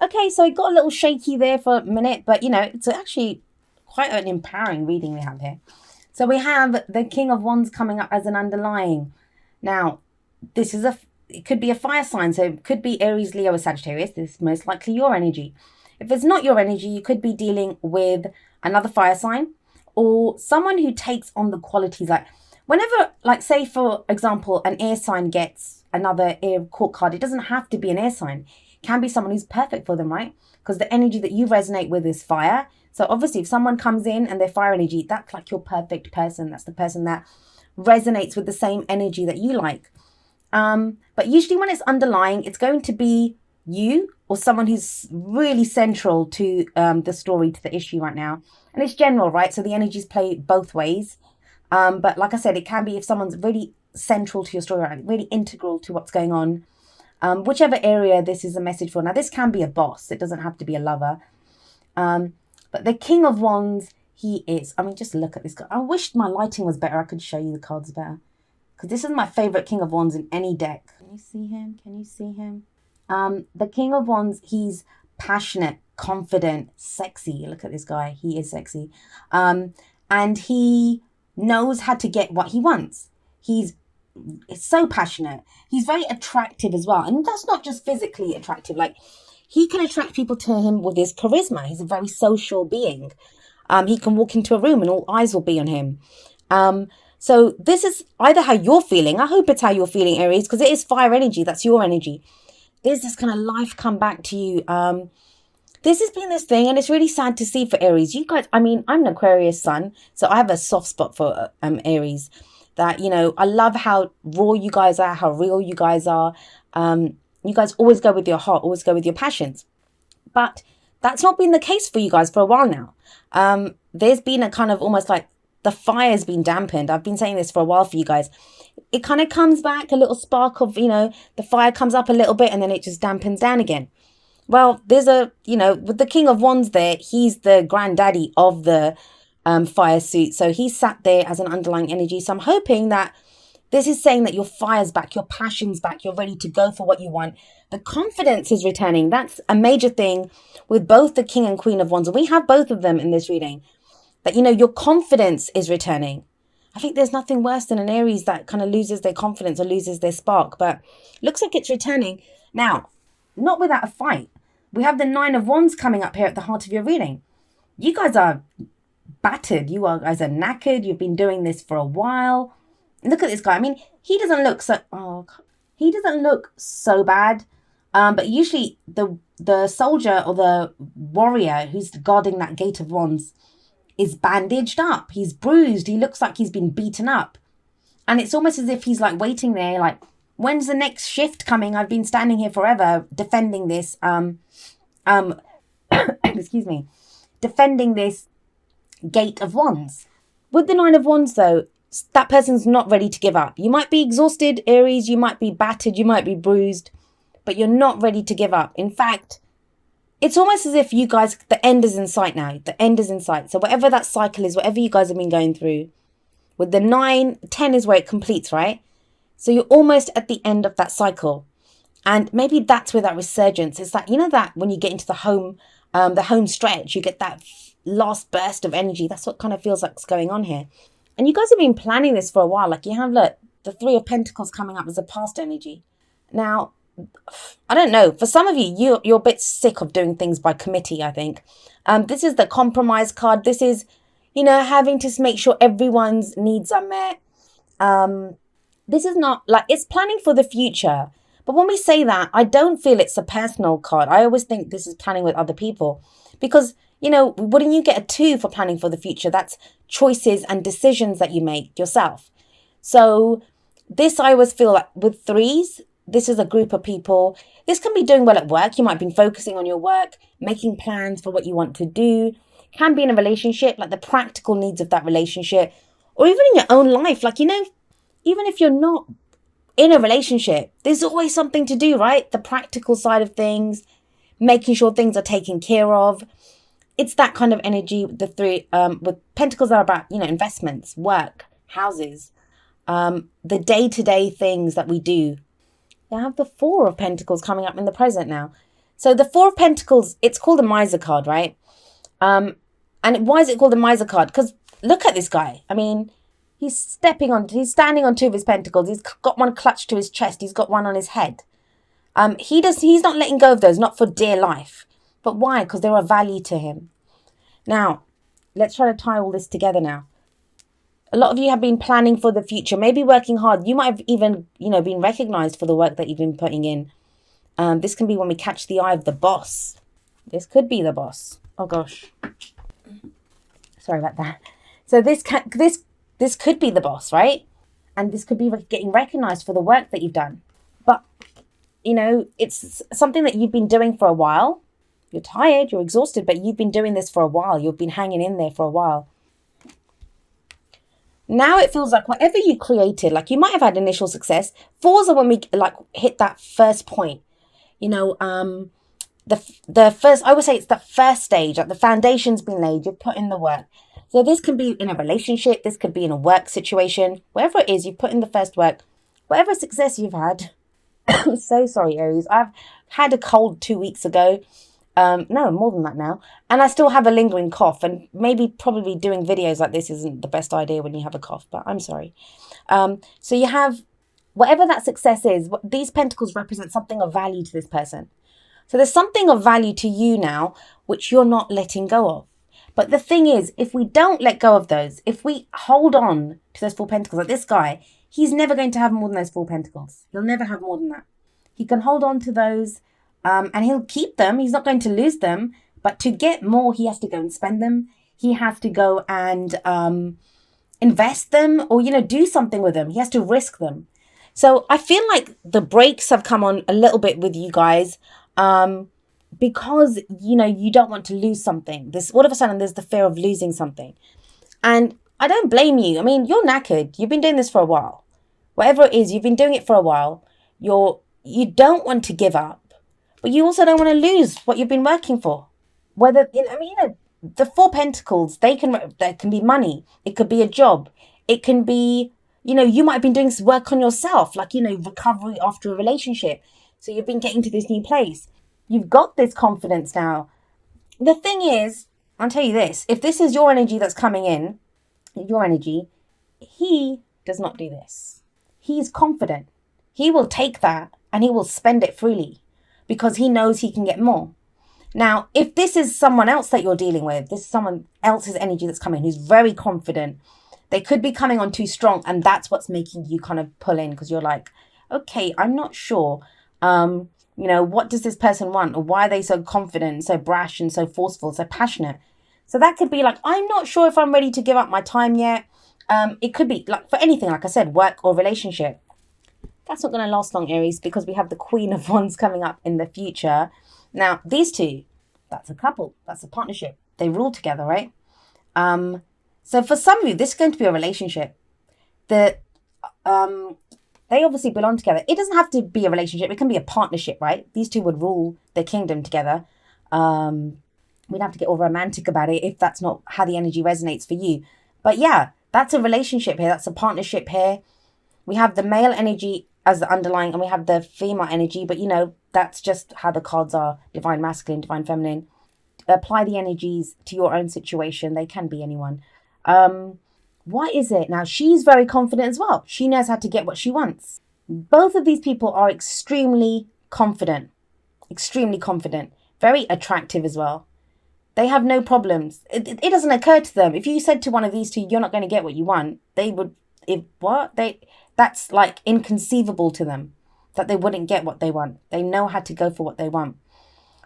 Okay, so it got a little shaky there for a minute, but it's actually quite an empowering reading we have here. So we have the King of Wands coming up as an underlying. Now, this is it could be a fire sign, so it could be Aries, Leo, or Sagittarius. This is most likely your energy. If it's not your energy, you could be dealing with another fire sign or someone who takes on the qualities. Like whenever, like say for example, an air sign gets another air court card, it doesn't have to be an air sign. It can be someone who's perfect for them, right? Because the energy that you resonate with is fire. So obviously if someone comes in and they're fire energy, that's like your perfect person. That's the person that resonates with the same energy that you like. But usually when it's underlying, it's going to be you or someone who's really central to the story, to the issue right now. And it's general, right? So the energies play both ways. But like I said, it can be if someone's really central to your story, right? Really integral to what's going on. Whichever area this is a message for. Now, this can be a boss. It doesn't have to be a lover. But the King of Wands, he is. I mean, just look at this guy. I wish my lighting was better. I could show you the cards better. Because this is my favorite King of Wands in any deck. Can you see him? Can you see him? The King of Wands, he's passionate, confident, sexy. Look at this guy. He is sexy. And he knows how to get what he wants. He's so passionate. He's very attractive as well. And that's not just physically attractive. Like, he can attract people to him with his charisma. He's a very social being. He can walk into a room and all eyes will be on him. So this is either how you're feeling. I hope it's how you're feeling, Aries, because it is fire energy. That's your energy. Is this kind of life come back to you? This has been this thing, and it's really sad to see for Aries. You guys, I mean, I'm an Aquarius sun, so I have a soft spot for Aries. That, I love how raw you guys are, how real you guys are. You guys always go with your heart, always go with your passions. But that's not been the case for you guys for a while now. There's been a kind of almost like the fire's been dampened. I've been saying this for a while for you guys. It kind of comes back, a little spark of, the fire comes up a little bit and then it just dampens down again. Well, there's with the King of Wands there, he's the granddaddy of the fire suit. So he's sat there as an underlying energy. So I'm hoping that this is saying that your fire's back, your passion's back, you're ready to go for what you want. The confidence is returning. That's a major thing with both the King and Queen of Wands. And we have both of them in this reading. That, your confidence is returning. I think there's nothing worse than an Aries that kind of loses their confidence or loses their spark. But looks like it's returning. Now, not without a fight. We have the Nine of Wands coming up here at the heart of your reading. You guys are battered. You guys are knackered. You've been doing this for a while. Look at this guy. I mean, he doesn't look so bad. But usually the soldier or the warrior who's guarding that gate of wands is bandaged up. He's bruised. He looks like he's been beaten up. And it's almost as if he's like waiting there, like, when's the next shift coming? I've been standing here forever defending this, excuse me, defending this gate of wands. With the Nine of Wands though, that person's not ready to give up. You might be exhausted, Aries. You might be battered. You might be bruised, but you're not ready to give up. In fact, it's almost as if you guys, the end is in sight now. The end is in sight. So whatever that cycle is, whatever you guys have been going through, with the 9, 10 is where it completes, right? So you're almost at the end of that cycle. And maybe that's where that resurgence is. That, that when you get into the home stretch, you get that last burst of energy. That's what kind of feels like is going on here. And you guys have been planning this for a while. Like you have, look, the Three of Pentacles coming up as a past energy. Now, I don't know. For some of you, you're a bit sick of doing things by committee, I think. This is the compromise card. This is, having to make sure everyone's needs are met. This is not like, it's planning for the future. But when we say that, I don't feel it's a personal card. I always think this is planning with other people. Because, wouldn't you get a 2 for planning for the future? That's choices and decisions that you make yourself. So this, I always feel like with 3s, this is a group of people. This can be doing well at work. You might be focusing on your work, making plans for what you want to do. Can be in a relationship, like the practical needs of that relationship. Or even in your own life. Like, even if you're not in a relationship, there's always something to do, right? The practical side of things, making sure things are taken care of. It's that kind of energy. The 3 with Pentacles are about, investments, work, houses, the day-to-day things that we do. I have the 4 of Pentacles coming up in the present now. So the Four of Pentacles, it's called a miser card, right? And why is it called a miser card? Because look at this guy. I mean, he's standing on two of his pentacles. He's got one clutched to his chest. He's got one on his head. He's not letting go of those, not for dear life. But why? Because they're of value to him. Now, let's try to tie all this together now. A lot of you have been planning for the future, maybe working hard. You might have even, been recognized for the work that you've been putting in. This can be when we catch the eye of the boss. This could be the boss. Oh, gosh. Sorry about that. So this could be the boss, right? And this could be getting recognized for the work that you've done. But, it's something that you've been doing for a while. You're tired, you're exhausted, but you've been doing this for a while. You've been hanging in there for a while. Now it feels like whatever you created, like you might have had initial success. Fours are when we hit that first point. The first, I would say it's the first stage, like the foundation's been laid, you've put in the work. So this can be in a relationship, this could be in a work situation, wherever it is, you've put in the first work. Whatever success you've had. I'm so sorry, Aries. I've had a cold 2 weeks ago. No, more than that now. And I still have a lingering cough, and probably doing videos like this isn't the best idea when you have a cough, but I'm sorry. So you have whatever that success is, these pentacles represent something of value to this person. So there's something of value to you now, which you're not letting go of. But the thing is, if we don't let go of those, if we hold on to those Four Pentacles, like this guy, he's never going to have more than those Four Pentacles. He'll never have more than that. He can hold on to those. And he'll keep them. He's not going to lose them. But to get more, he has to go and spend them. He has to go and invest them or, do something with them. He has to risk them. So I feel like the brakes have come on a little bit with you guys because, you don't want to lose something. All of a sudden, there's the fear of losing something. And I don't blame you. I mean, you're knackered. You've been doing this for a while. Whatever it is, you've been doing it for a while. You don't want to give up. But you also don't want to lose what you've been working for. Whether, the Four Pentacles, they can be money. It could be a job. It can be, you might have been doing some work on yourself, like, recovery after a relationship. So you've been getting to this new place. You've got this confidence now. The thing is, I'll tell you this, if this is your energy that's coming in, he does not do this. He's confident. He will take that and he will spend it freely, because he knows he can get more. Now, if this is someone else that you're dealing with, this is someone else's energy that's coming, who's very confident, they could be coming on too strong, and that's what's making you kind of pull in, because you're like, okay, I'm not sure, what does this person want? Or why are they so confident, so brash, and so forceful, so passionate? So that could be like, I'm not sure if I'm ready to give up my time yet. It could be like for anything, like I said, work or relationship. That's not going to last long, Aries, because we have the Queen of Wands coming up in the future. Now, these two, that's a couple. That's a partnership. They rule together, right? So for some of you, this is going to be a relationship. They obviously belong together. It doesn't have to be a relationship. It can be a partnership, right? These two would rule their kingdom together. We'd have to get all romantic about it if that's not how the energy resonates for you. But yeah, that's a relationship here. That's a partnership here. We have the male energy as the underlying, and we have the female energy, but that's just how the cards are: divine masculine, divine feminine. Apply the energies to your own situation. They can be anyone. What is it now? She's very confident as well. She knows how to get what she wants. Both of these people are extremely confident, very attractive as well. They have no problems. It doesn't occur to them. If you said to one of these two, you're not going to get what you want, they would. That's like inconceivable to them, that they wouldn't get what they want. They know how to go for what they want.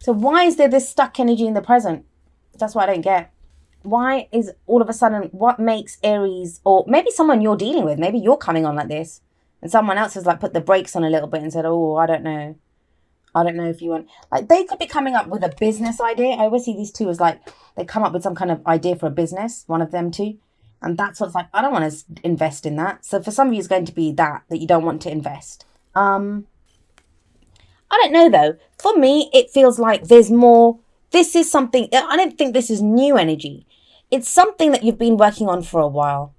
So why is there this stuck energy in the present? That's what I don't get. Why is all of a sudden, what makes Aries, or maybe someone you're dealing with, maybe you're coming on like this, and someone else has like put the brakes on a little bit and said, oh, I don't know if you want, like they could be coming up with a business idea. I always see these two as like, they come up with some kind of idea for a business, one of them two. And that's what's like, I don't want to invest in that. So for some of you, it's going to be that you don't want to invest. I don't know, though. For me, it feels like there's more. This is something, I don't think this is new energy. It's something that you've been working on for a while.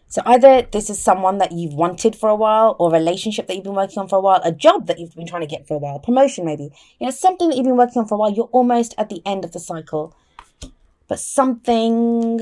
So either this is someone that you've wanted for a while, or a relationship that you've been working on for a while, a job that you've been trying to get for a while, promotion maybe. Something that you've been working on for a while. You're almost at the end of the cycle, but something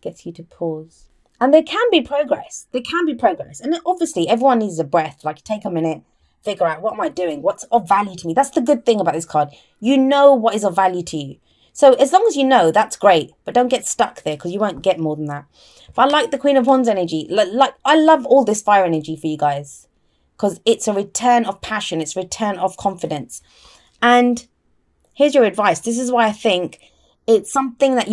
gets you to pause. And there can be progress. There can be progress. And obviously everyone needs a breath. Like, take a minute, figure out, what am I doing? What's of value to me? That's the good thing about this card. You know what is of value to you. So as long as you know, that's great. But don't get stuck there, because you won't get more than that. But I like the Queen of Wands energy. Like, I love all this fire energy for you guys, because it's a return of passion. It's a return of confidence. And here's your advice. This is why I think it's something that,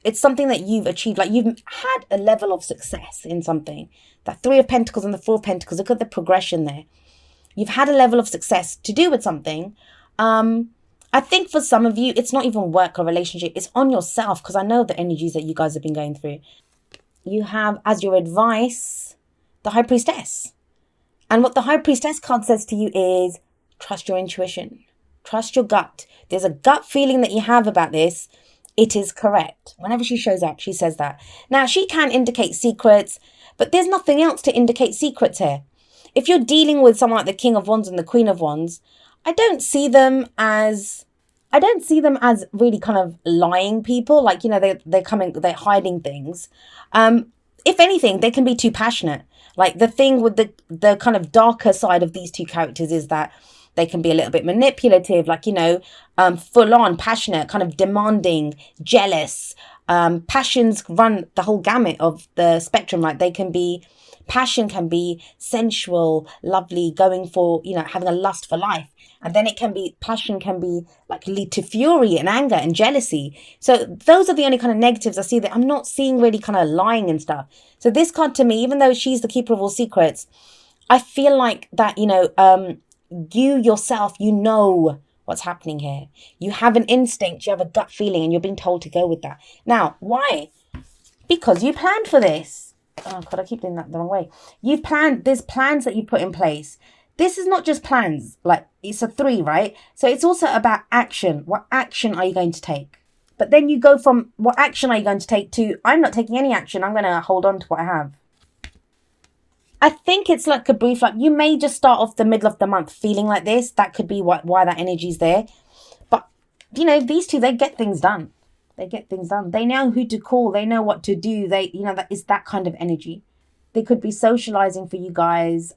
it's something that you've achieved. Like, you've had a level of success in something. That Three of Pentacles and the Four of Pentacles, look at the progression there. You've had a level of success to do with something. I think for some of you, it's not even work or relationship. It's on yourself, because I know the energies that you guys have been going through. You have, as your advice, the High Priestess. And what the High Priestess card says to you is, trust your intuition. Trust your gut. There's a gut feeling that you have about this. It is correct. Whenever she shows up, she says that. Now, she can indicate secrets, but there's nothing else to indicate secrets here. If you're dealing with someone like the King of Wands and the Queen of Wands, I don't see them as really kind of lying people. Like, they're hiding things. If anything, they can be too passionate. Like, the thing with the kind of darker side of these two characters is that they can be a little bit manipulative, like, full on, passionate, kind of demanding, jealous. Passions run the whole gamut of the spectrum. Like, passion can be sensual, lovely, going for, having a lust for life. And then passion can be like lead to fury and anger and jealousy. So those are the only kind of negatives I see. That I'm not seeing really kind of lying and stuff. So this card to me, even though she's the keeper of all secrets, I feel like that, you yourself, what's happening here. You have an instinct, you have a gut feeling, and you're being told to go with that. Now, why? Because you planned for this. Oh God, I keep doing that the wrong way. There's plans that you put in place. This is not just plans, like, it's a 3, right? So it's also about action. What action are you going to take? But then you go from what action are you going to take to, I'm not taking any action, I'm going to hold on to what I have. I think it's like a brief, like, you may just start off the middle of the month feeling like this. That could be why that energy's there. But, these two, they get things done. They get things done. They know who to call. They know what to do. That is that kind of energy. They could be socializing for you guys.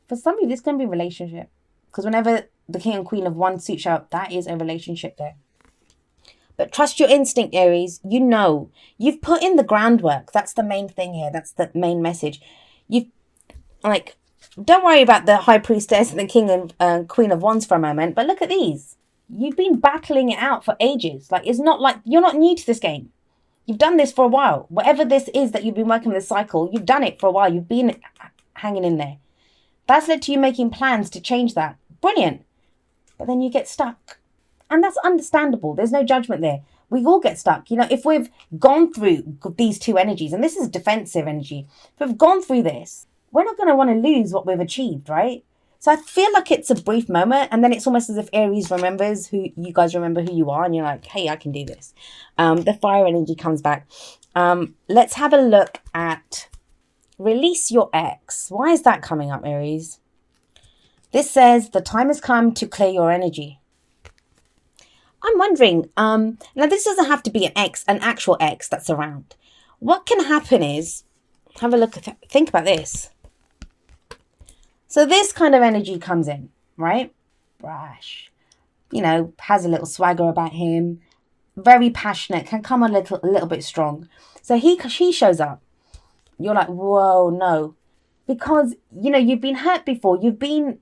For some of you, this can be a relationship. Because whenever the King and Queen of Wands suit show up, that is a relationship there. But trust your instinct, Aries. You've put in the groundwork. That's the main thing here. That's the main message. Don't worry about the High Priestess and the King and Queen of Wands for a moment. But look at these. You've been battling it out for ages. Like, it's not like you're not new to this game. You've done this for a while. Whatever this is that you've been working with this cycle, you've done it for a while. You've been hanging in there. That's led to you making plans to change that. Brilliant. But then you get stuck. And that's understandable. There's no judgment there. We all get stuck. If we've gone through these two energies, and this is defensive energy, if we've gone through this, we're not going to want to lose what we've achieved, right? So I feel like it's a brief moment, and then it's almost as if Aries remembers who you guys remember who you are, and you're like, hey, I can do this. The fire energy comes back. Let's have a look at release your ex. Why is that coming up, Aries? This says the time has come to clear your energy. I'm wondering, now this doesn't have to be an actual ex that's around. What can happen is, have a look think about this. So this kind of energy comes in, right? Brash, has a little swagger about him, very passionate, can come a little bit strong. So she shows up. You're like, whoa, no. Because, you've been hurt before. You've been,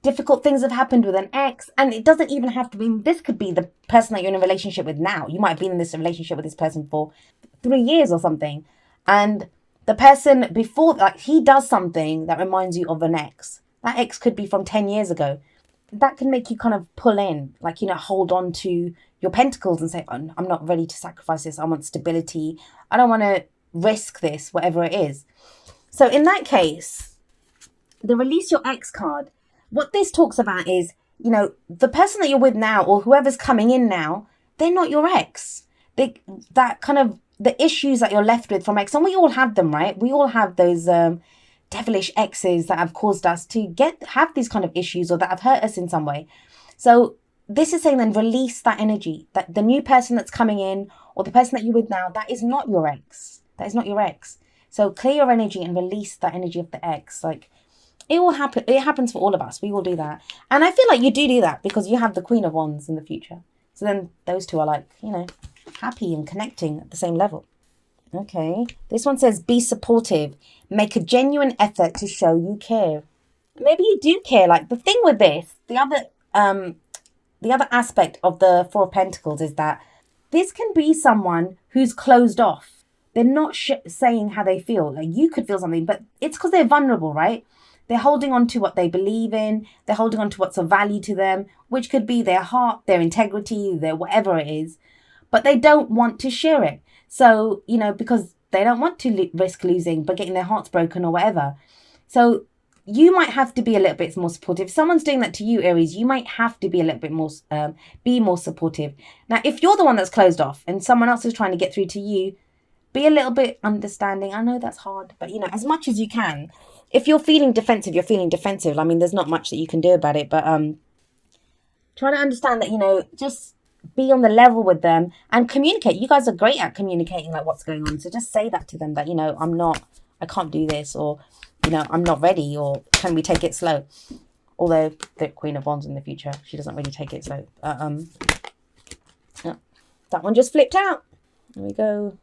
difficult things have happened with an ex. And it doesn't even have to be, this could be the person that you're in a relationship with now. You might have been in this relationship with this person for 3 years or something. And the person before, like, he does something that reminds you of an ex. That ex could be from 10 years ago. That can make you kind of pull in, like, hold on to your pentacles and say, I'm not ready to sacrifice this. I want stability. I don't want to risk this, whatever it is. So in that case, the release your ex card, what this talks about is, the person that you're with now, or whoever's coming in now, they're not your ex. That kind of the issues that you're left with from ex, and we all have them, right? We all have those devilish exes that have caused us to have these kind of issues, or that have hurt us in some way. So this is saying then release that energy, that the new person that's coming in, or the person that you're with now, that is not your ex. That is not your ex. So clear your energy and release that energy of the ex. Like, it will happen. It happens for all of us. We will do that. And I feel like you do that because you have the Queen of Wands in the future. So then those two are like, you know, happy and connecting at the same level. Okay. This one says, be supportive. Make a genuine effort to show you care. Maybe you do care. Like, the thing with this, the other aspect of the Four of Pentacles is that this can be someone who's closed off. They're not saying how they feel. Like, you could feel something, but it's because they're vulnerable, right? They're holding on to what they believe in. They're holding on to what's of value to them, which could be their heart, their integrity, their whatever it is. But they don't want to share it. So, you know, because they don't want to risk losing, but getting their hearts broken or whatever. So you might have to be a little bit more supportive. If someone's doing that to you, Aries, you might have to be a little bit more, be more supportive. Now, if you're the one that's closed off and someone else is trying to get through to you, be a little bit understanding. I know that's hard, but, you know, as much as you can. If you're feeling defensive, you're feeling defensive. I mean, there's not much that you can do about it, but try to understand that, you know, just be on the level with them and communicate. You guys are great at communicating, like, what's going on. So just say that to them, that, you know, I can't do this, or, you know, I'm not ready, or can we take it slow? Although the Queen of Wands in the future, she doesn't really take it slow. No, that one just flipped out. There we go.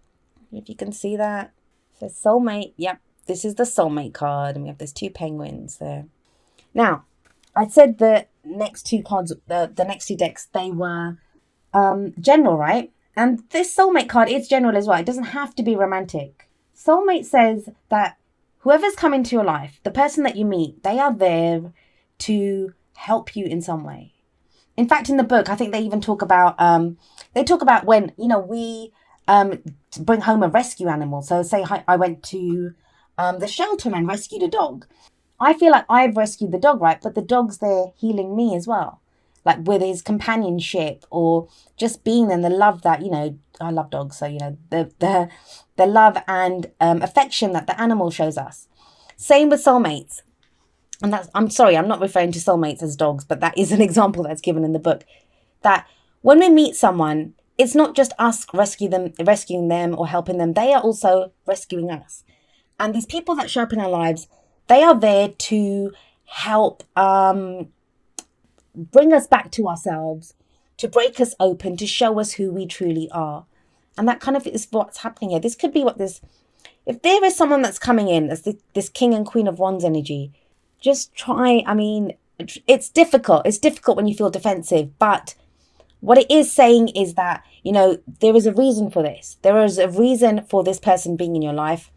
If you can see that. It says soulmate. Yep. This is the soulmate card, and we have those two penguins there. Now, I said the next two cards, the next two decks, they were general, right? And this soulmate card is general as well. It doesn't have to be romantic. Soulmate says that whoever's come into your life, the person that you meet, they are there to help you in some way. In fact, in the book, I think they even talk about when, you know, we bring home a rescue animal. So say I went to the shelter and rescued a dog. I feel like I've rescued the dog, right? But the dog's there healing me as well. Like, with his companionship, or just being there, and the love that, you know, I love dogs. So, you know, the love and affection that the animal shows us. Same with soulmates. And I'm sorry, I'm not referring to soulmates as dogs, but that is an example that's given in the book. That when we meet someone, it's not just us rescuing them or helping them. They are also rescuing us. And these people that show up in our lives, they are there to help bring us back to ourselves, to break us open, to show us who we truly are. And that kind of is what's happening here. This could be if there is someone that's coming in as this King and Queen of Wands energy, just try, I mean, it's difficult. It's difficult when you feel defensive, but what it is saying is that, you know, there is a reason for this. There is a reason for this person being in your life.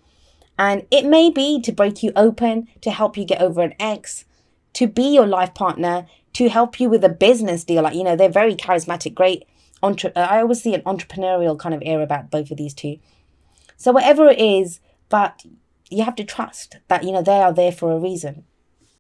And it may be to break you open, to help you get over an ex, to be your life partner, to help you with a business deal. Like, you know, they're very charismatic, great. I always see an entrepreneurial kind of air about both of these two. So whatever it is, but you have to trust that, you know, they are there for a reason.